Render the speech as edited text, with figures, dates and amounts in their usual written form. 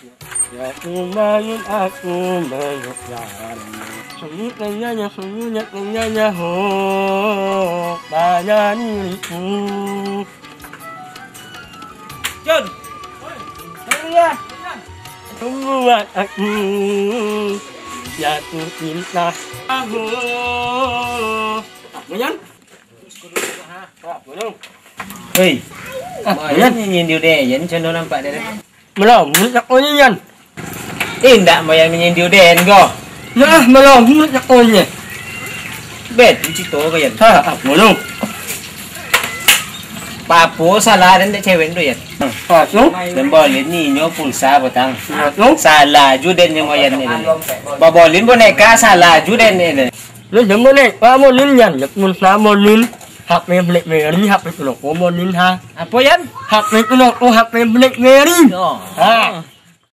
Ya kumain aku mengejar. Sungguhnya ho banyak diriku. Jun. Iya. Membuat aku jatuh cinta. Aku. Bunyan. Hei. Yan nhìn điều đề dẫn cho nó nampak đây. Belum, nak onyan. Ndak mau yang nhìn điều đề go. Nah, belum nak onye. Bet cerita kau yan. Ha, belum. Papo salah dan tak cewek tu yan. Ha, so. Dan boleh ni nyo pulsa batang. So. Salah juden yang mau yan ni. Babolin boneka salah juden ni. Lu jangan ni, pa mo lin yan, yak mun sa mo lin. Hak me black berry, hak me kuno ko mo lin ha. Apa yan? Hak me kuno ko hak me black berry. Oh. Ha.